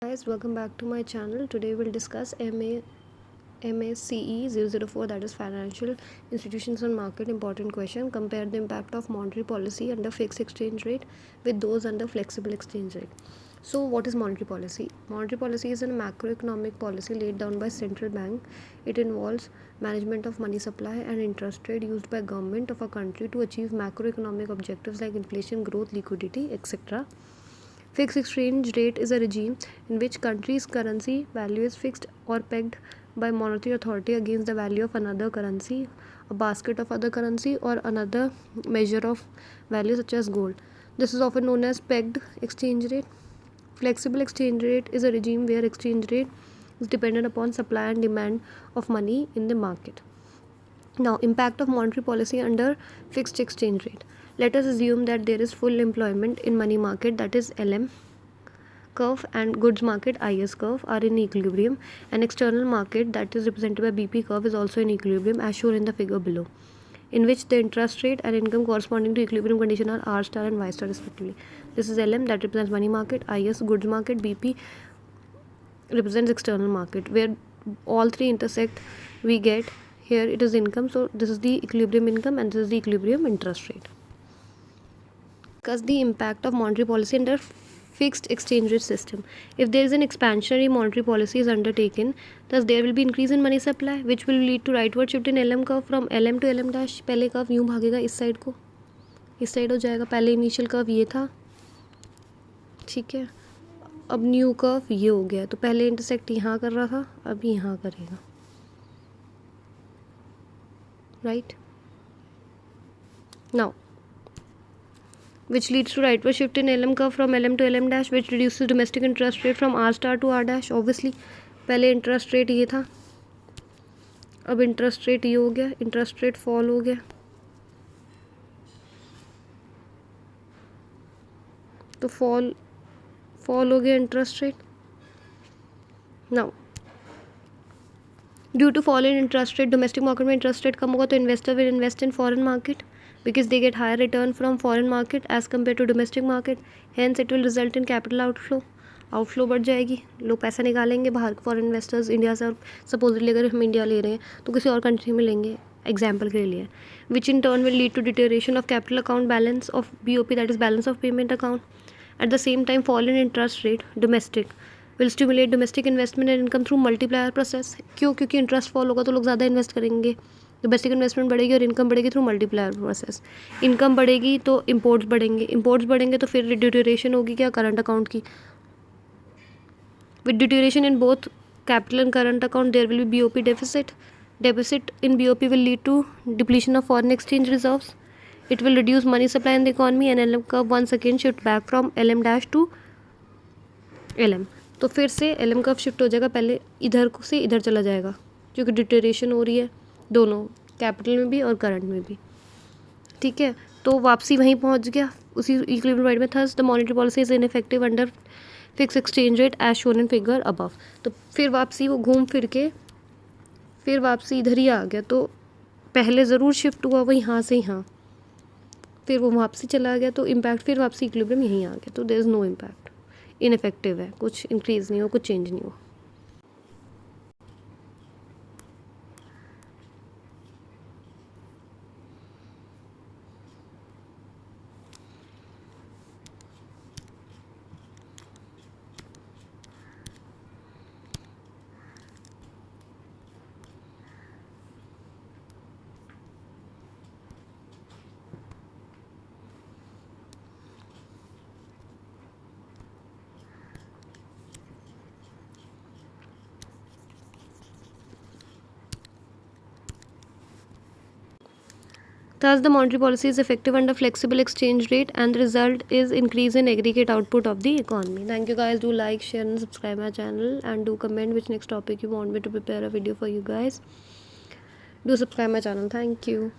Guys, welcome back to my channel. Today we'll discuss MACE 004, that is Financial Institutions on Market. Important question: compare the impact of monetary policy under fixed exchange rate with those under flexible exchange rate. So what is monetary policy? Monetary policy is a macroeconomic policy laid down by central bank. It involves management of money supply and interest rate used by government of a country to achieve macroeconomic objectives like inflation, growth, liquidity, etc. Fixed exchange rate is a regime in which country's currency value is fixed or pegged by monetary authority against the value of another currency, a basket of other currency, or another measure of value such as gold. This is often known as pegged exchange rate. Flexible exchange rate is a regime where exchange rate is dependent upon supply and demand of money in the market. Now, impact of monetary policy under fixed exchange rate. Let us assume that there is full employment in money market, that is LM curve, and goods market IS curve are in equilibrium. An external market that is represented by BP curve is also in equilibrium as shown in the figure below, in which the interest rate and income corresponding to equilibrium condition are R star and Y star respectively. This is LM that represents money market, IS goods market, BP represents external market. Where all three intersect, we get here it is income. So this is the equilibrium income and this is the equilibrium interest rate. Because the impact of monetary policy under fixed exchange rate system. If there is an expansionary monetary policy is undertaken, thus there will be increase in money supply, which will lead to rightward shift in LM curve from LM to LM dash. पहले curve यूँ भागेगा इस side को, इस side हो जाएगा. पहले initial curve ये था, ठीक है. अब न्यू कर्व ये हो गया. तो पहले इंटरसेक्ट यहाँ कर रहा था, अब यहाँ करेगा. Right now, which leads to rightward shift in LM curve from LM to LM dash, which reduces domestic interest rate from R star to R dash. Obviously पहले इंटरेस्ट रेट ये था, अब इंटरेस्ट रेट ये हो गया, interest rate fall हो गया. तो फॉल हो गया interest rate. Now due to fall in interest rate, domestic market में इंटरेस्ट रेट कम होगा तो investor will invest in foreign market because they get higher return from foreign market as compared to domestic market. Hence it will result in capital outflow बढ़ जाएगी. लोग पैसा निकालेंगे बाहर, फॉरेन इन्वेस्टर्स इंडिया से. और सपोजली अगर हम इंडिया ले रहे हैं तो किसी और कंट्री में लेंगे एग्जाम्पल के लिए, which in turn will lead to deterioration of capital account balance of BOP, that is balance of payment account. At the same time fall in interest rate domestic will stimulate domestic investment and income through multiplier process. क्यों? क्योंकि interest fall होगा तो लोग ज़्यादा invest करेंगे, domestic investment बढ़ेगी और income बढ़ेगी थ्रू मल्टीप्लायर प्रोसेस. इनकम बढ़ेगी तो इंपोर्ट्स बढ़ेंगे तो फिर डिटेरियोरेशन होगी क्या? करंट अकाउंट की. With deterioration in both capital and current account there will be BOP deficit in BOP will lead to depletion of foreign exchange reserves. It will reduce money supply in the economy and LM curve once again shift back from LM dash to LM. तो फिर से LM curve shift हो जाएगा, पहले इधर से इधर चला जाएगा क्योंकि डिटेरियोरेशन हो रही है दोनों, कैपिटल में भी और करंट में भी. ठीक है, तो वापसी वहीं पहुंच गया उसी इक्विलिब्रियम पॉइंट में. Thus the monetary policy is ineffective under fix exchange rate as shown in figure above. तो फिर वापसी वो घूम फिर के फिर वापसी इधर ही आ गया. तो पहले ज़रूर शिफ्ट हुआ वो यहाँ से यहाँ, फिर वो वापसी चला गया तो इम्पैक्ट फिर वापसी इक्विलिब्रियम यहीं आ गया. तो there is no impact, ineffective है, कुछ इंक्रीज़ नहीं हो, कुछ चेंज नहीं हो. Thus, the monetary policy is effective under flexible exchange rate and the result is increase in aggregate output of the economy. Thank you guys. Do like, share and subscribe my channel and do comment which next topic you want me to prepare a video for you guys. Do subscribe my channel. Thank you.